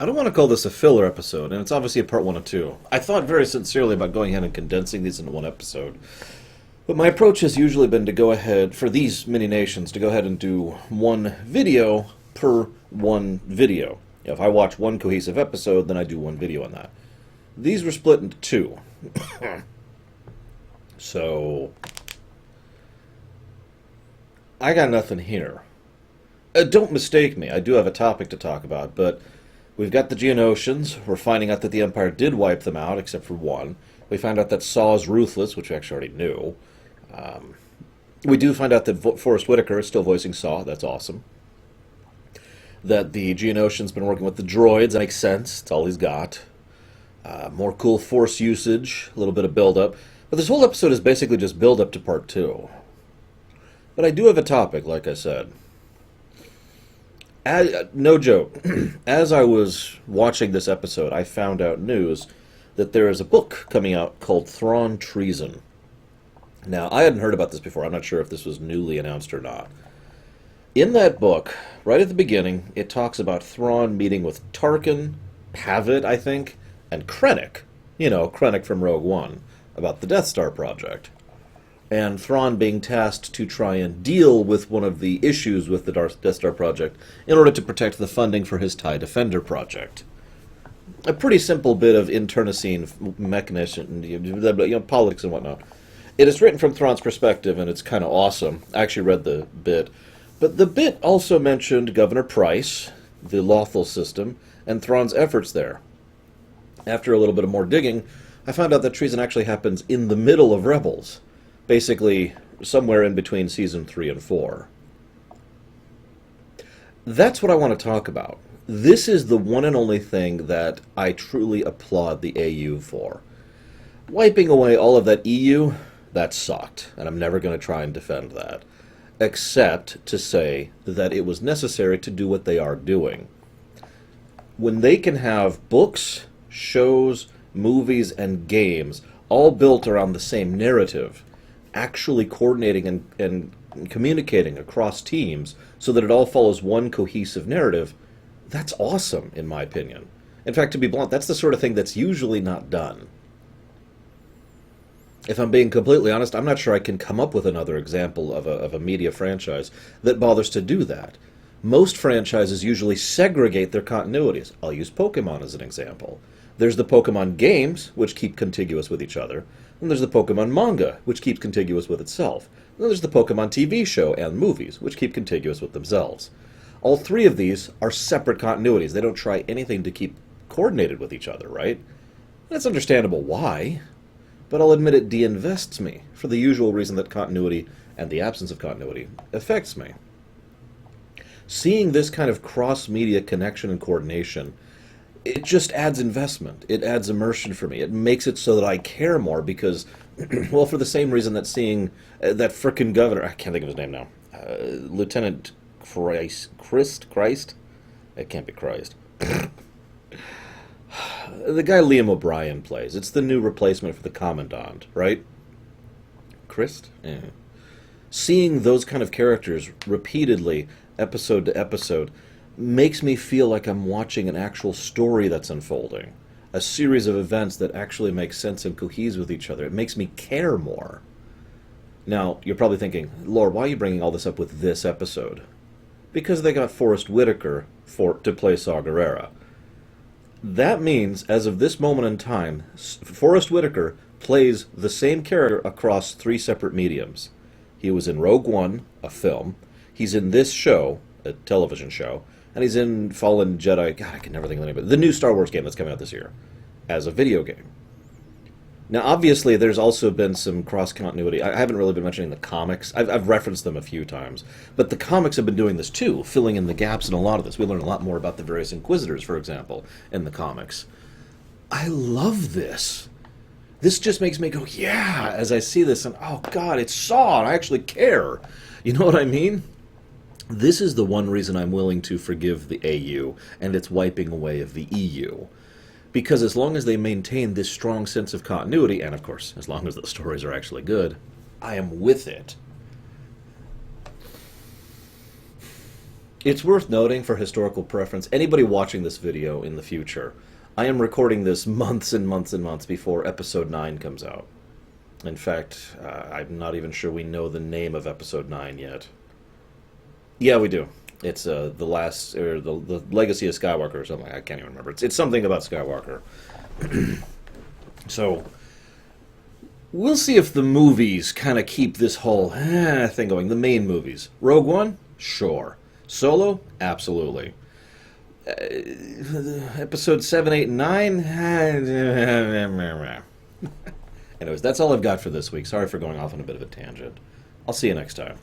I don't want to call this a filler episode, and it's obviously a part 1 of 2. I thought very sincerely about going ahead and condensing these into one episode. But my approach has usually been to go ahead, for these Mini-Nations, to go ahead and do one video per one video. If I watch one cohesive episode, then I do one video on that. These were split into 2. So, I got nothing here. Don't mistake me, I do have a topic to talk about, but we've got the Geonosians. We're finding out that the Empire did wipe them out, except for one. We found out that Saw is ruthless, which we actually already knew. We do find out that Forrest Whitaker is still voicing Saw. That's awesome. That the Geonosian's been working with the droids. That makes sense. It's all he's got. More cool Force usage. A little bit of build-up. But this whole episode is basically just build-up to part 2. But I do have a topic, like I said. No joke. As I was watching this episode, I found out news that there is a book coming out called Treason. Now, I hadn't heard about this before. I'm not sure if this was newly announced or not. In that book, right at the beginning, it talks about Thrawn meeting with Tarkin, Pavitt, I think, and Krennic. You know, Krennic from Rogue One, about the Death Star project. And Thrawn being tasked to try and deal with one of the issues with the Death Star project in order to protect the funding for his TIE Defender project. A pretty simple bit of internecine mechanism, politics and whatnot. It is written from Thrawn's perspective, and it's kind of awesome. I actually read the bit. But the bit also mentioned Governor Price, the Lothal system, and Thrawn's efforts there. After a little bit of more digging, I found out that treason actually happens in the middle of Rebels. Basically, somewhere in between Season 3 and 4. That's what I want to talk about. This is the one and only thing that I truly applaud the AU for. Wiping away all of that EU, that sucked, and I'm never going to try and defend that. Except to say that it was necessary to do what they are doing. When they can have books, shows, movies, and games all built around the same narrative, actually coordinating and communicating across teams so that it all follows one cohesive narrative, that's awesome, in my opinion. In fact, to be blunt, that's the sort of thing that's usually not done. If I'm being completely honest, I'm not sure I can come up with another example of a media franchise that bothers to do that. Most franchises usually segregate their continuities. I'll use Pokemon as an example. There's the Pokemon games, which keep contiguous with each other. And there's the Pokemon manga, which keeps contiguous with itself. And then there's the Pokemon TV show and movies, which keep contiguous with themselves. All three of these are separate continuities. They don't try anything to keep coordinated with each other, right? And it's understandable why, but I'll admit it de-invests me, for the usual reason that continuity and the absence of continuity affects me. Seeing this kind of cross-media connection and coordination, it just adds investment. It adds immersion for me. It makes it so that I care more because, well, for the same reason that seeing that frickin' governor, I can't think of his name now, Lieutenant Christ? It can't be Christ. The guy Liam O'Brien plays. It's the new replacement for the Commandant, right? Christ? Yeah. Seeing those kind of characters repeatedly, episode to episode, makes me feel like I'm watching an actual story that's unfolding. A series of events that actually make sense and cohese with each other. It makes me care more. Now, you're probably thinking, Lord, why are you bringing all this up with this episode? Because they got Forrest Whitaker to play Saw Gerrera. That means, as of this moment in time, Forrest Whitaker plays the same character across 3 separate mediums. He was in Rogue One, a film. He's in this show, a television show. And he's in Fallen Jedi, God, I can never think of the name of it, the new Star Wars game that's coming out this year, as a video game. Now, obviously, there's also been some cross-continuity. I haven't really been mentioning the comics. I've referenced them a few times. But the comics have been doing this, too, filling in the gaps in a lot of this. We learn a lot more about the various Inquisitors, for example, in the comics. I love this. This just makes me go, yeah, as I see this, and oh, God, it's Saw, and I actually care. You know what I mean? This is the one reason I'm willing to forgive the AU and its wiping away of the EU. Because as long as they maintain this strong sense of continuity, and of course, as long as the stories are actually good, I am with it. It's worth noting for historical preference, anybody watching this video in the future, I am recording this months and months and months before episode 9 comes out. In fact, I'm not even sure we know the name of episode 9 yet. Yeah, we do. It's the last, or the Legacy of Skywalker or something. I can't even remember. It's something about Skywalker. So, we'll see if the movies kind of keep this whole thing going. The main movies. Rogue One? Sure. Solo? Absolutely. Episode 7, 8, and 9? Anyways, that's all I've got for this week. Sorry for going off on a bit of a tangent. I'll see you next time.